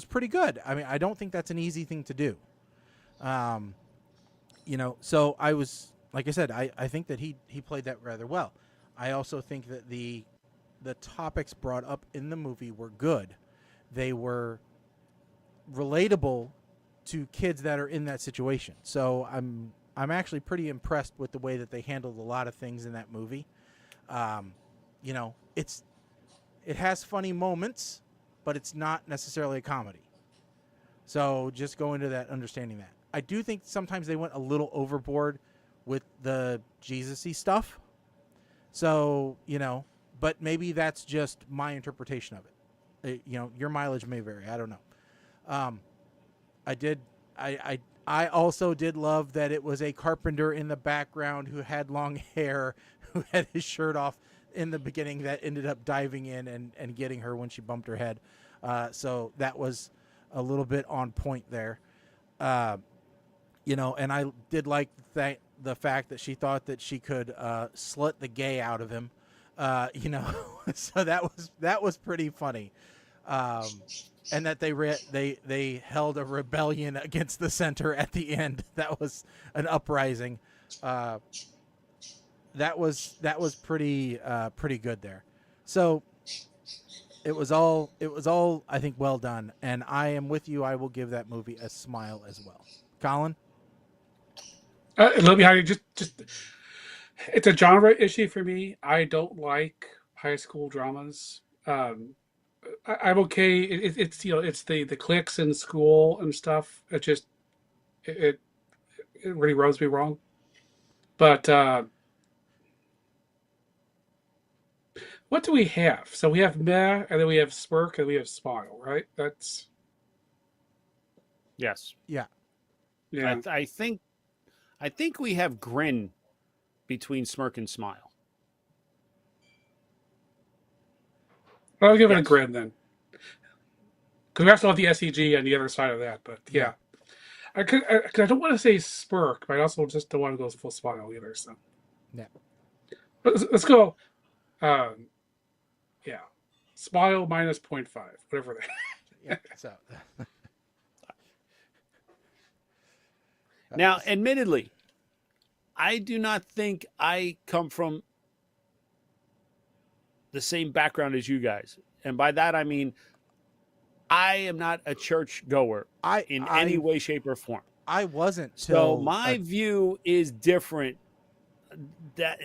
pretty good. I mean, I don't think that's an easy thing to do. So I was, like I said, I think that he played that rather well. I also think that the topics brought up in the movie were good. They were relatable to kids that are in that situation. So I'm actually pretty impressed with the way that they handled a lot of things in that movie. It has funny moments, but it's not necessarily a comedy. So just go into that understanding that. I do think sometimes they went a little overboard with the Jesus-y stuff. So, but maybe that's just my interpretation of it. Your mileage may vary. I don't know. I also did love that it was a carpenter in the background who had long hair, who had his shirt off in the beginning, that ended up diving in and getting her when she bumped her head. So that was a little bit on point there. And I did like the fact that she thought that she could slut the gay out of him. So that was pretty funny. And that they held a rebellion against the center at the end. That was an uprising. That was pretty good there. So it was all I think well done, and I am with you. I will give that movie a smile as well. Colin? A little behind you, just it's a genre issue for me. I don't like high school dramas. I'm okay. It's the cliques in school and stuff. It really rubs me wrong. But what do we have? So we have meh, and then we have smirk, and we have smile, right? That's yes, yeah. I think I think we have grin between smirk and smile. I'll give it a Yes. grin then. Because we also have the SEG on the other side of that, but yeah. I don't want to say smirk, but I also just don't want to go full smile either. So Yeah. but let's go. Yeah, smile minus 0.5, whatever that. Yeah. So. Now, admittedly, I do not think I come from the same background as you guys. And by that, I mean, I am not a church goer in any way, shape, or form. I wasn't. So my view is different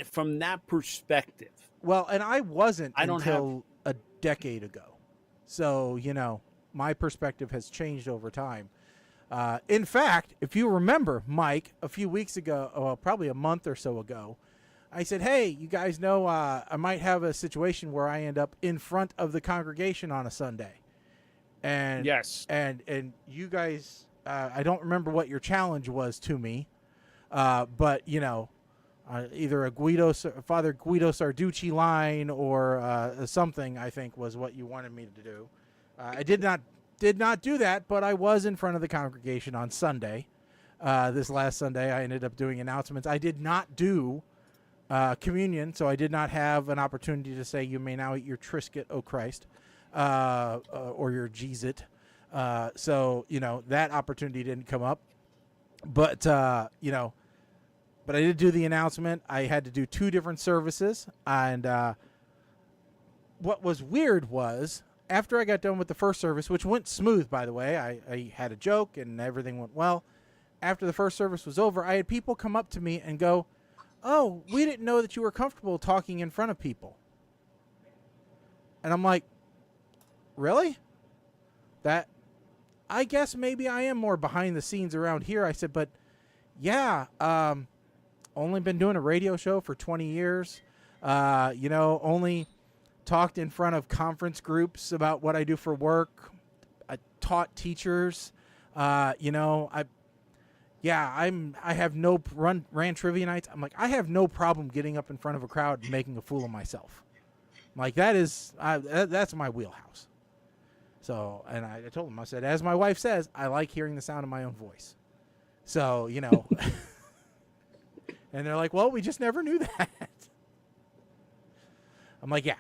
from that perspective. Well, and I wasn't I don't until a decade ago. So, you know, my perspective has changed over time. In fact, if you remember, Mike, a few weeks ago, well, probably a month or so ago, I said, hey, you guys know I might have a situation where I end up in front of the congregation on a Sunday. And Yes. And you guys, I don't remember what your challenge was to me, but, you know, either a Father Guido Sarducci line or something, I think, was what you wanted me to do. I did not do that, but I was in front of the congregation on Sunday. This last Sunday, I ended up doing announcements. I did not do communion, so I did not have an opportunity to say, you may now eat your Triscuit, O Christ, or your Jesus-it. So, you know, that opportunity didn't come up. But, you know, but I did do the announcement. I had to do 2 different services. And what was weird was, after I got done with the first service, which went smooth, by the way, I had a joke and everything went well. After the first service was over, I had people come up to me and go, oh, we didn't know that you were comfortable talking in front of people. And I'm like, really? That, I guess maybe I am more behind the scenes around here. I said, but yeah, only been doing a radio show for 20 years. You know, only talked in front of conference groups about what I do for work. I taught teachers. You know, I have no ran trivia nights. I'm like, I have no problem getting up in front of a crowd and making a fool of myself. Like that's my wheelhouse. So, and I told him, I said, as my wife says, I like hearing the sound of my own voice. So, you know, and they're like, well, we just never knew that. I'm like, yeah,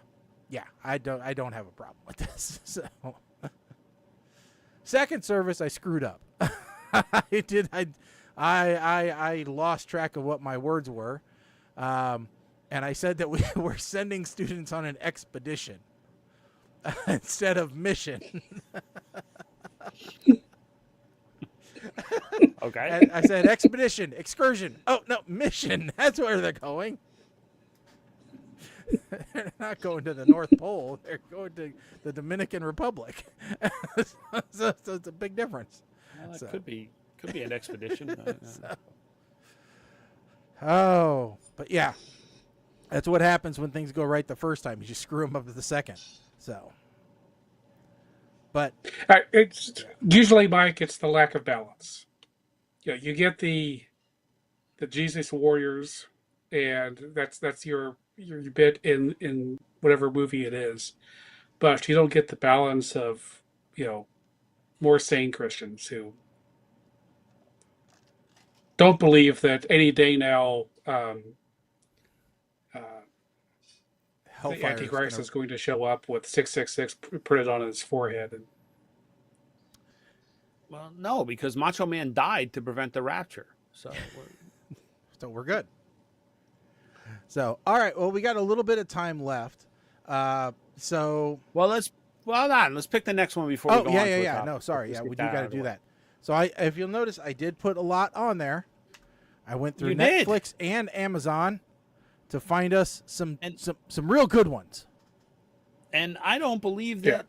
I don't have a problem with this. So, second service, I screwed up. I lost track of what my words were. And I said that we were sending students on an expedition instead of mission. Okay. And I said expedition, excursion. Oh, no, mission. That's where they're going. They're not going to the North Pole. They're going to the Dominican Republic. so it's a big difference. Well, that could be an expedition. But yeah, that's what happens when things go right the first time. You just screw them up the second. So, but It's usually, Mike, it's the lack of balance. Yeah, you get the Jesus warriors, and that's your bit in whatever movie it is, but you don't get the balance of, you know, more sane Christians who don't believe that any day now the Antichrist is going to show up with 666 printed on his forehead. And Well, no, because Macho Man died to prevent the rapture. So we're good. So, all right. Well, we got a little bit of time left. let's pick the next one before we go on to a topic. No, sorry. Let's Yeah, get we do that got out to of the do way. that. So if you'll notice, I did put a lot on there. I went through You did. Netflix and Amazon to find us some real good ones. And I don't believe that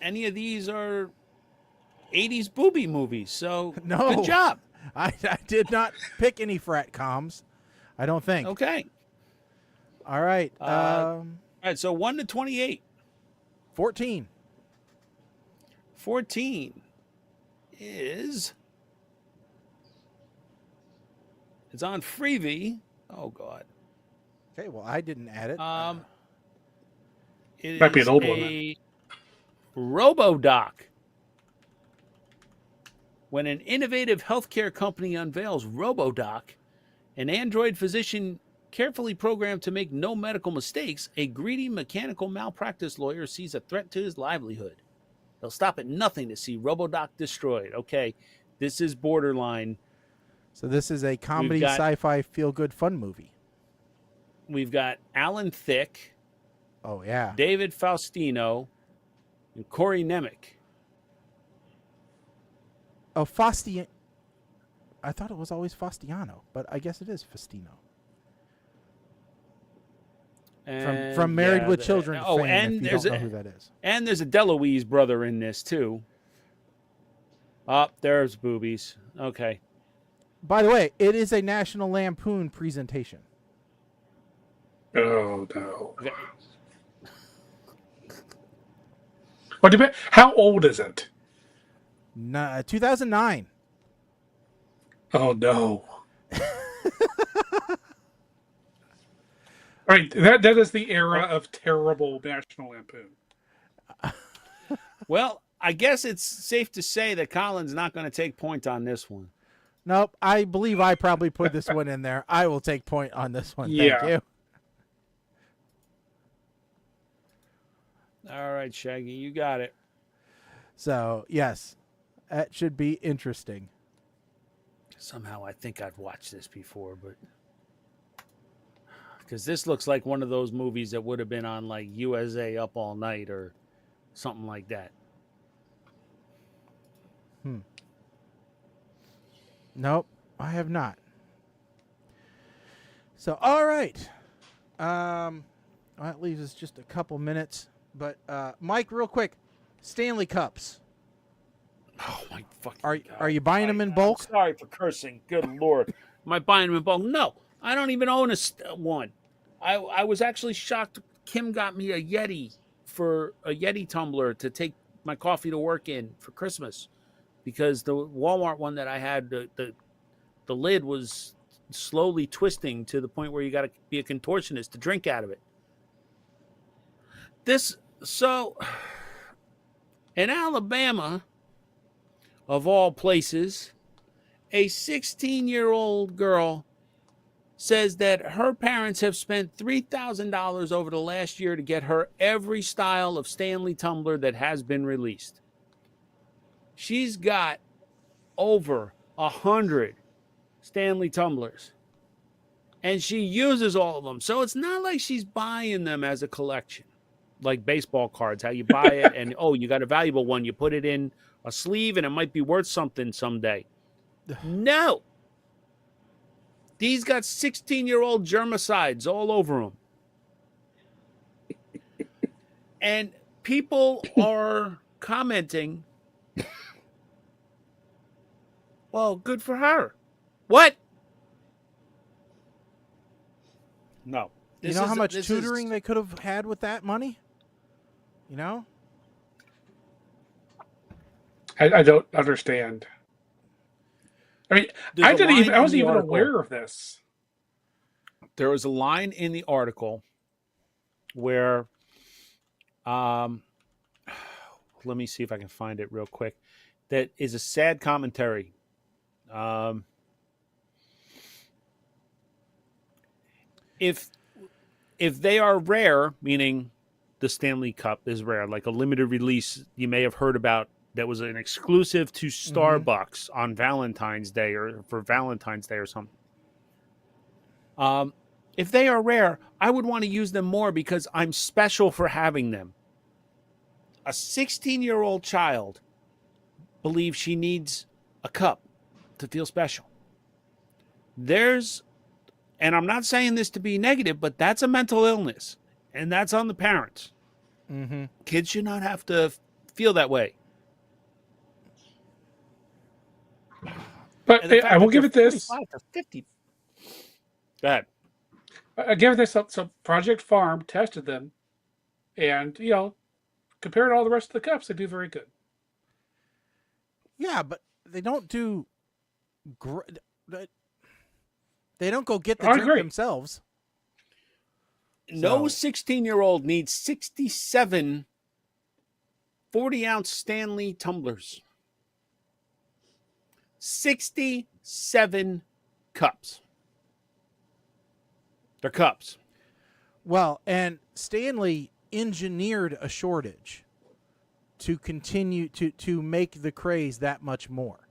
any of these are 80s booby movies. So No. good job. I did not pick any frat coms. I don't think. Okay. All right. All right. So 1 to 28. 14. 14 is It's on Freevee. Oh God. Okay, well, I didn't add it. It Might be is an old one, a RoboDoc. When an innovative healthcare company unveils RoboDoc, an android physician carefully programmed to make no medical mistakes, a greedy mechanical malpractice lawyer sees a threat to his livelihood. They'll stop at nothing to see RoboDoc destroyed. Okay, this is borderline. So this is a comedy, got- sci-fi, feel-good fun movie. We've got Alan Thicke, Oh yeah. David Faustino, and Corey Nemec. Oh, Fausti. I thought it was always Faustiano, but I guess it is Faustino. From Married with Children fame, and if you there's don't know who that is. And there's a DeLuise brother in this too. There's boobies. Okay. By the way, it is a National Lampoon presentation. Oh no. Okay. What? How old is it? 2009. Oh no. All right, that is the era of terrible National Lampoon. Well, I guess it's safe to say that Colin's not going to take point on this one. Nope, I believe I probably put this one in there. I will take point on this one. Yeah. Thank you. All right, Shaggy, you got it. So, yes, that should be interesting. Somehow I think I've watched this before, but because this looks like one of those movies that would have been on like USA Up All Night or something like that. Nope, I have not. So, all right. That leaves us just a couple minutes. But, Mike, real quick, Stanley Cups. Oh my fucking God. Are you buying them in bulk? I'm sorry for cursing. Good Lord. Am I buying them in bulk? No, I don't even own one. I was actually shocked. Kim got me a Yeti tumbler to take my coffee to work in for Christmas because the Walmart one that I had, the lid was slowly twisting to the point where you got to be a contortionist to drink out of it. In Alabama, of all places, a 16-year-old girl says that her parents have spent $3,000 over the last year to get her every style of Stanley tumbler that has been released. She's got over 100 Stanley tumblers, and she uses all of them. So it's not like she's buying them as a collection, like baseball cards, how you buy it and, oh, you got a valuable one. You put it in a sleeve and it might be worth something someday. No. These got 16-year-old germicides all over them. And people are commenting, well, good for her. What? No. You know how much tutoring they could have had with that money? You know? I don't understand. I mean, I wasn't even aware of this. There was a line in the article where, let me see if I can find it real quick. That is a sad commentary. If they are rare, meaning the Stanley Cup is rare, like a limited release you may have heard about that was an exclusive to Starbucks on Valentine's Day or for Valentine's Day or something. If they are rare, I would want to use them more because I'm special for having them. A 16-year-old child believes she needs a cup to feel special. And I'm not saying this to be negative, but that's a mental illness, and that's on the parents. Mm-hmm. Kids should not have to feel that way. But I will give it this. 50. Go ahead. I give it this. So Project Farm tested them, and compared to all the rest of the cups, they do very good. Yeah, but they don't do They don't go get the I drink agree. themselves. No So- 16-year-old needs 67 40-ounce Stanley tumblers. 67 cups. They're cups. Well, and Stanley engineered a shortage to continue to make the craze that much more.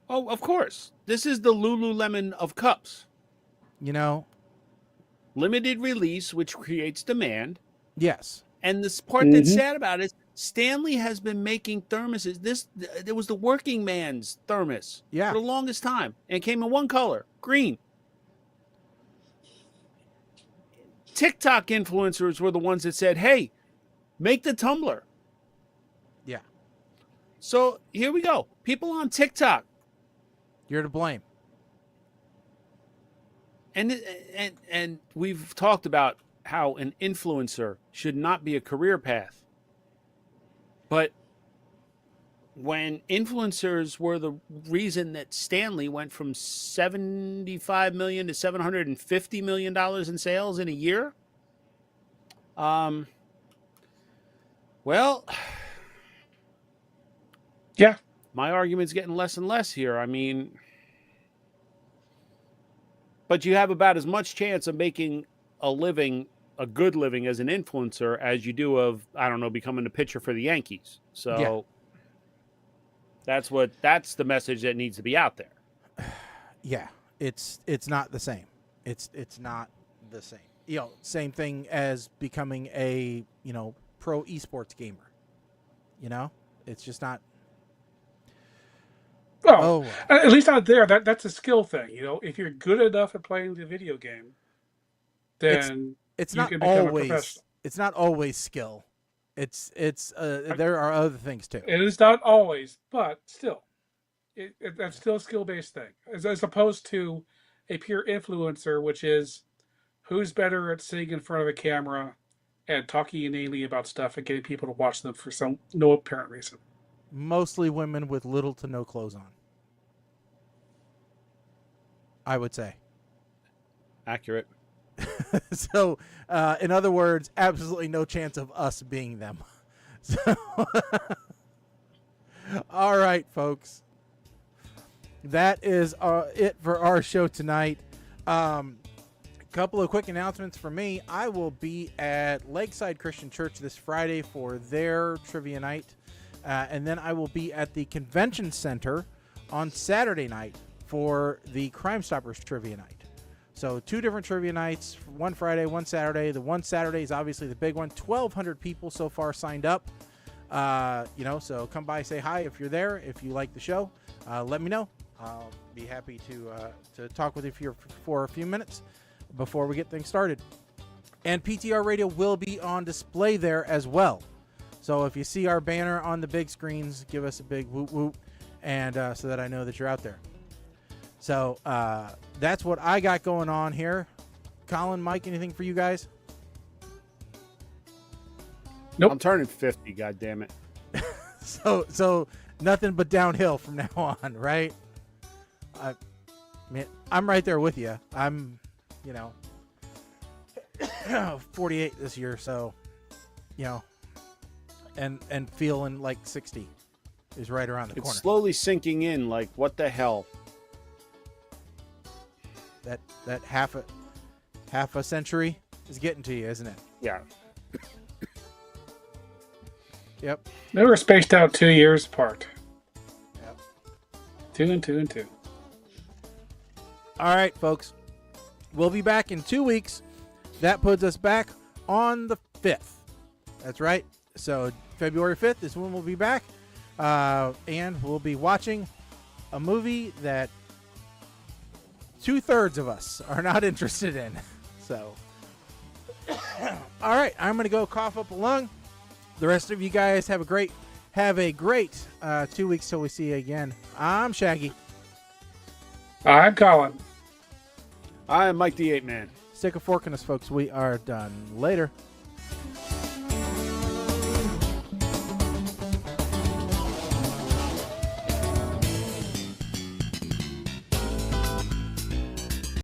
Oh, of course. This is the Lululemon of cups. You know? Limited release, which creates demand. Yes. And the part that's sad about it is Stanley has been making thermoses. There was the working man's thermos Yeah. for the longest time. And it came in one color, green. TikTok influencers were the ones that said, hey, make the tumbler. Yeah. So here we go. People on TikTok. You're to blame. And we've talked about how an influencer should not be a career path. But when influencers were the reason that Stanley went from $75 million to $750 million in sales in a year, well, Yeah. my argument's getting less and less here. I mean, but you have about as much chance of making a good living as an influencer as you do of, I don't know, becoming a pitcher for the Yankees. So that's the message that needs to be out there. Yeah. It's not the same. It's not the same. You know, same thing as becoming a, pro esports gamer. You know? It's just not. Oh, at least out there, that's a skill thing. If you're good enough at playing the video game, then it's you not can become a always professional. it's not always skill. It's there are other things too. It is not always, but still, that's still a skill-based thing, as opposed to a pure influencer, which is who's better at sitting in front of a camera and talking inanely about stuff and getting people to watch them for no apparent reason. Mostly women with little to no clothes on, I would say. Accurate. So, in other words, absolutely no chance of us being them. So, all right, folks. That is it for our show tonight. Couple of quick announcements for me. I will be at Lakeside Christian Church this Friday for their trivia night. And then I will be at the Convention Center on Saturday night for the Crime Stoppers trivia night. So 2 different trivia nights, one Friday, one Saturday. The one Saturday is obviously the big one. 1,200 people so far signed up. So come by, say hi if you're there. If you like the show, let me know. I'll be happy to talk with you for a few minutes before we get things started. And PTR Radio will be on display there as well. So if you see our banner on the big screens, give us a big whoop whoop, and so that I know that you're out there. So that's what I got going on here. Colin, Mike, anything for you guys? Nope. I'm turning 50, goddammit. So nothing but downhill from now on, right? I'm right there with you. I'm, 48 this year, so, and feeling like 60 is right around the It's corner. slowly sinking in, like, what the hell? That half a century is getting to you, isn't it? Yeah. Yep. They were spaced out 2 years apart. Yep. 2 and 2 and 2. All right, folks. We'll be back in 2 weeks. That puts us back on the 5th. That's right. So February 5th is when we'll be back. And we'll be watching a movie that 2/3 of us are not interested in. So, all right. I'm going to go cough up a lung. The rest of you guys have a great 2 weeks till we see you again. I'm Shaggy. I'm Colin. I am Mike the 8 Man. Stick a fork in us, folks. We are done. Later.